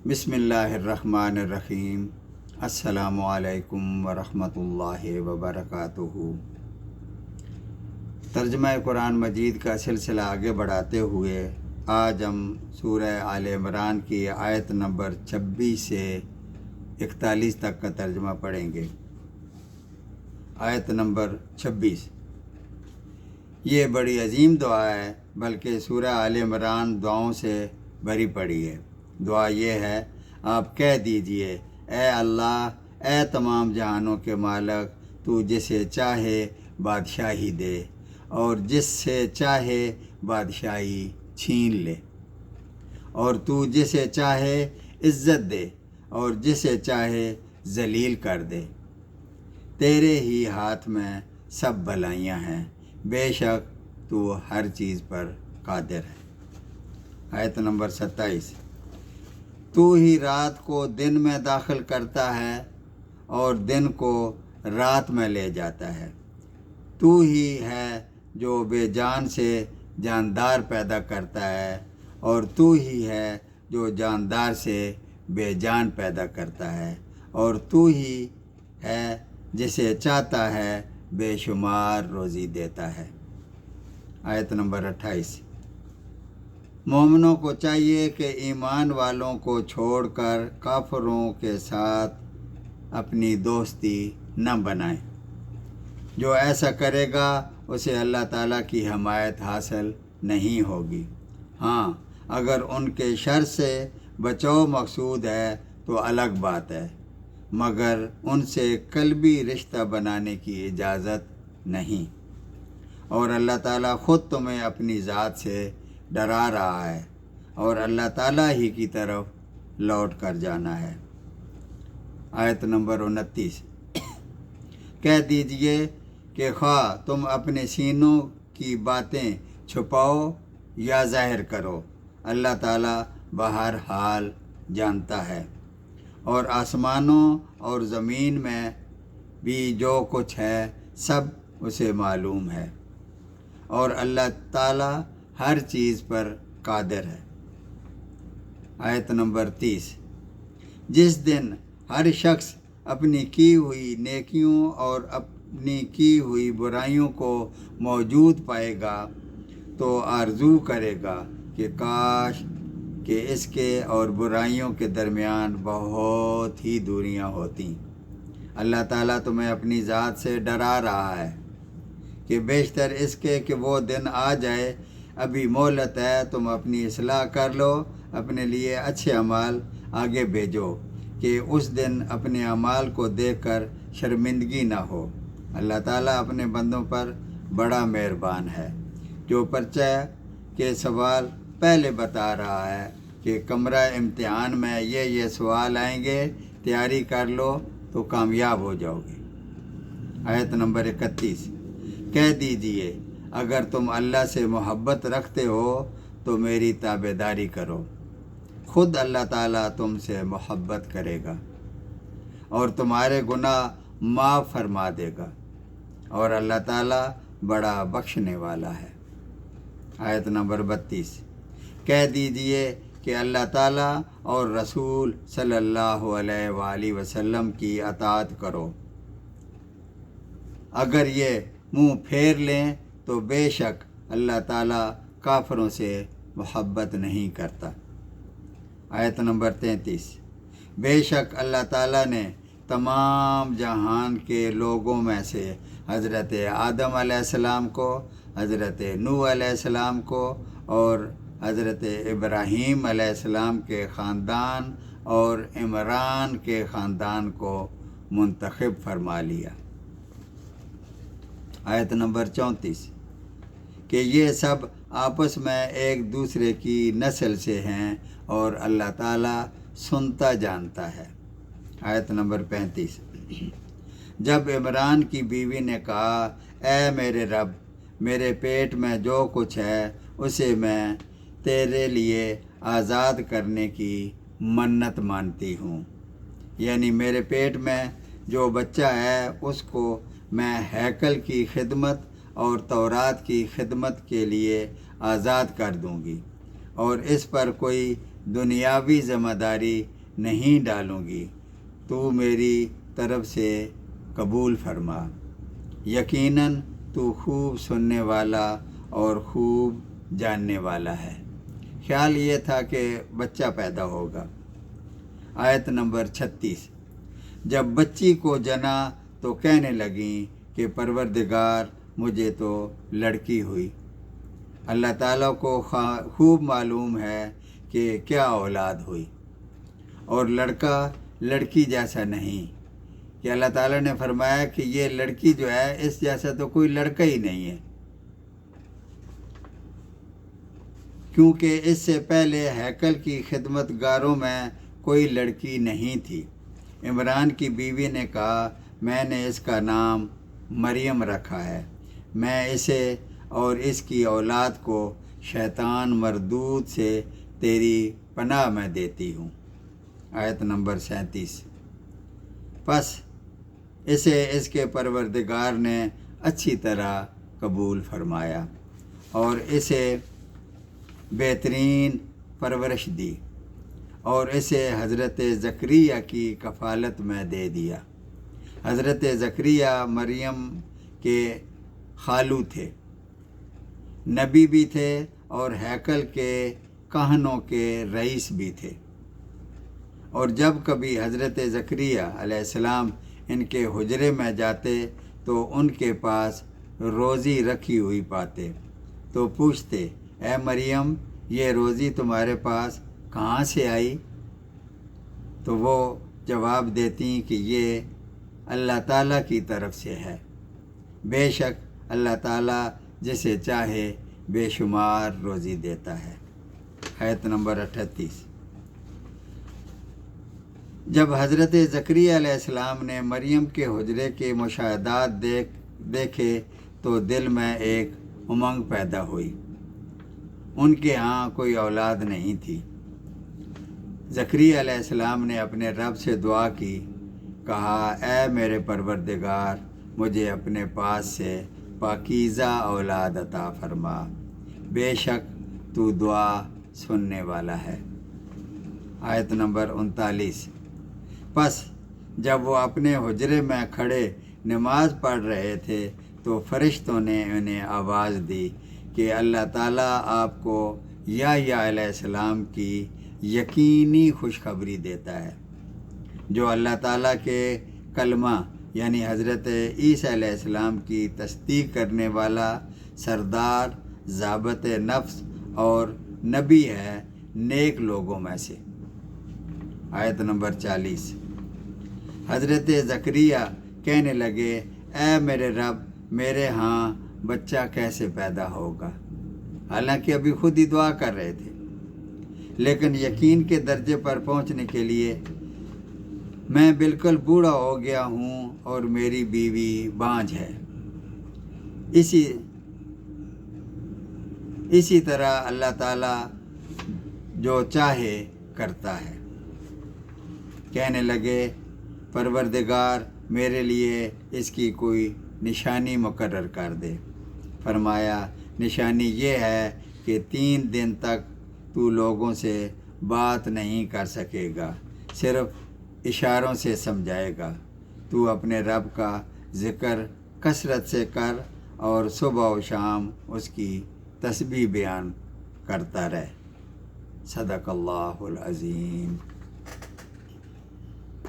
بسم اللہ الرحمن الرحیم۔ السلام علیکم ورحمۃ اللہ وبرکاتہ۔ ترجمہ قرآن مجید کا سلسلہ آگے بڑھاتے ہوئے آج ہم سورہ آل عمران کی آیت نمبر 26 سے 41 تک کا ترجمہ پڑھیں گے۔ آیت نمبر 26، یہ بڑی عظیم دعا ہے، بلکہ سورہ آل عمران دعاؤں سے بھری پڑی ہے۔ دعا یہ ہے، آپ کہہ دیجئے، اے اللہ، اے تمام جہانوں کے مالک، تو جسے چاہے بادشاہی دے اور جس سے چاہے بادشاہی چھین لے، اور تو جسے چاہے عزت دے اور جسے چاہے ذلیل کر دے۔ تیرے ہی ہاتھ میں سب بھلائیاں ہیں، بے شک تو ہر چیز پر قادر ہے۔ آیت نمبر 27، تو ہی رات کو دن میں داخل کرتا ہے اور دن کو رات میں لے جاتا ہے۔ تو ہی ہے جو بے جان سے جاندار پیدا کرتا ہے، اور تو ہی ہے جو جاندار سے بے جان پیدا کرتا ہے، اور تو ہی ہے جسے چاہتا ہے بے شمار روزی دیتا ہے۔ آیت نمبر 28، مومنوں کو چاہیے کہ ایمان والوں کو چھوڑ کر کافروں کے ساتھ اپنی دوستی نہ بنائیں۔ جو ایسا کرے گا اسے اللہ تعالیٰ کی حمایت حاصل نہیں ہوگی۔ ہاں، اگر ان کے شر سے بچاؤ مقصود ہے تو الگ بات ہے، مگر ان سے قلبی رشتہ بنانے کی اجازت نہیں۔ اور اللہ تعالیٰ خود تمہیں اپنی ذات سے ڈرا رہا ہے، اور اللہ تعالیٰ ہی کی طرف لوٹ کر جانا ہے۔ آیت نمبر 29، کہہ دیجئے کہ خواہ تم اپنے سینوں کی باتیں چھپاؤ یا ظاہر کرو، اللہ تعالیٰ بہرحال جانتا ہے، اور آسمانوں اور زمین میں بھی جو کچھ ہے سب اسے معلوم ہے، اور اللہ تعالیٰ ہر چیز پر قادر ہے۔ آیت نمبر 30، جس دن ہر شخص اپنی کی ہوئی نیکیوں اور اپنی کی ہوئی برائیوں کو موجود پائے گا تو آرزو کرے گا کہ کاش کہ اس کے اور برائیوں کے درمیان بہت ہی دوریاں ہوتیں۔ اللہ تعالیٰ تمہیں اپنی ذات سے ڈرا رہا ہے کہ بیشتر اس کے کہ وہ دن آ جائے، ابھی مہلت ہے، تم اپنی اصلاح کر لو، اپنے لیے اچھے اعمال آگے بھیجو کہ اس دن اپنے اعمال کو دیکھ کر شرمندگی نہ ہو۔ اللہ تعالیٰ اپنے بندوں پر بڑا مہربان ہے۔ جو پرچہ کے سوال پہلے بتا رہا ہے کہ کمرہ امتحان میں یہ سوال آئیں گے، تیاری کر لو تو کامیاب ہو جاؤ گے۔ آیت نمبر 31، کہہ دیجئے، اگر تم اللہ سے محبت رکھتے ہو تو میری تابعداری کرو، خود اللہ تعالیٰ تم سے محبت کرے گا اور تمہارے گناہ معاف فرما دے گا، اور اللہ تعالیٰ بڑا بخشنے والا ہے۔ آیت نمبر 32، کہہ دیجئے کہ اللہ تعالیٰ اور رسول صلی اللہ علیہ وآلہ وسلم کی اطاعت کرو، اگر یہ منہ پھیر لیں تو بے شک اللہ تعالیٰ کافروں سے محبت نہیں کرتا۔ آیت نمبر 33، بے شک اللہ تعالیٰ نے تمام جہان کے لوگوں میں سے حضرت آدم علیہ السلام کو، حضرت نوح علیہ السلام کو اور حضرت ابراہیم علیہ السلام کے خاندان اور عمران کے خاندان کو منتخب فرما لیا۔ آیت نمبر 34، کہ یہ سب آپس میں ایک دوسرے کی نسل سے ہیں اور اللہ تعالیٰ سنتا جانتا ہے۔ آیت نمبر 35، جب عمران کی بیوی نے کہا، اے میرے رب، میرے پیٹ میں جو کچھ ہے اسے میں تیرے لیے آزاد کرنے کی منت مانتی ہوں، یعنی میرے پیٹ میں جو بچہ ہے اس کو میں ہیکل کی خدمت اور تورات کی خدمت کے لیے آزاد کر دوں گی، اور اس پر کوئی دنیاوی ذمہ داری نہیں ڈالوں گی، تو میری طرف سے قبول فرما، یقیناً تو خوب سننے والا اور خوب جاننے والا ہے۔ خیال یہ تھا کہ بچہ پیدا ہوگا۔ آیت نمبر 36۔ جب بچی کو جنا تو کہنے لگیں کہ پروردگار مجھے تو لڑکی ہوئی۔ اللہ تعالیٰ کو خوب معلوم ہے کہ کیا اولاد ہوئی، اور لڑکا لڑکی جیسا نہیں، کہ اللہ تعالیٰ نے فرمایا کہ یہ لڑکی جو ہے اس جیسا تو کوئی لڑکا ہی نہیں ہے، کیونکہ اس سے پہلے ہیکل کی خدمت گاروں میں کوئی لڑکی نہیں تھی۔ عمران کی بیوی نے کہا، میں نے اس کا نام مریم رکھا ہے، میں اسے اور اس کی اولاد کو شیطان مردود سے تیری پناہ میں دیتی ہوں۔ آیت نمبر 37۔ پس اسے اس کے پروردگار نے اچھی طرح قبول فرمایا اور اسے بہترین پرورش دی، اور اسے حضرت زکریا کی کفالت میں دے دیا۔ حضرت زکریا مریم کے خالو تھے، نبی بھی تھے اور ہیکل کے کہنوں کے رئیس بھی تھے، اور جب کبھی حضرت زکریا علیہ السلام ان کے حجرے میں جاتے تو ان کے پاس روزی رکھی ہوئی پاتے، تو پوچھتے، اے مریم، یہ روزی تمہارے پاس کہاں سے آئی؟ تو وہ جواب دیتی کہ یہ اللہ تعالیٰ کی طرف سے ہے، بے شک اللہ تعالیٰ جسے چاہے بے شمار روزی دیتا ہے۔ آیت نمبر 38۔ جب حضرت زکریا علیہ السلام نے مریم کے حجرے کے مشاہدات دیکھے تو دل میں ایک امنگ پیدا ہوئی۔ ان کے ہاں کوئی اولاد نہیں تھی۔ زکریا علیہ السلام نے اپنے رب سے دعا کی، کہا، اے میرے پروردگار، مجھے اپنے پاس سے پاکیزہ اولاد عطا فرما، بے شک تو دعا سننے والا ہے۔ آیت نمبر 39۔ پس جب وہ اپنے حجرے میں کھڑے نماز پڑھ رہے تھے تو فرشتوں نے انہیں آواز دی کہ اللہ تعالیٰ آپ کو یحییٰ علیہ السلام کی یقینی خوشخبری دیتا ہے، جو اللہ تعالیٰ کے کلمہ یعنی حضرت عیسیٰ علیہ السلام کی تصدیق کرنے والا سردار، ضابط نفس اور نبی ہے نیک لوگوں میں سے۔ آیت نمبر 40۔ حضرت زکریا کہنے لگے، اے میرے رب، میرے ہاں بچہ کیسے پیدا ہوگا؟ حالانکہ ابھی خود ہی دعا کر رہے تھے، لیکن یقین کے درجے پر پہنچنے کے لیے، میں بالکل بوڑھا ہو گیا ہوں اور میری بیوی بانجھ ہے، اسی طرح اللہ تعالیٰ جو چاہے کرتا ہے۔ کہنے لگے، پروردگار میرے لیے اس کی کوئی نشانی مقرر کر دے۔ فرمایا، نشانی یہ ہے کہ 3 دن تک تو لوگوں سے بات نہیں کر سکے گا، صرف اشاروں سے سمجھائے گا۔ تو اپنے رب کا ذکر کثرت سے کر اور صبح و شام اس کی تسبیح بیان کرتا رہے۔ صدق اللہ العظیم۔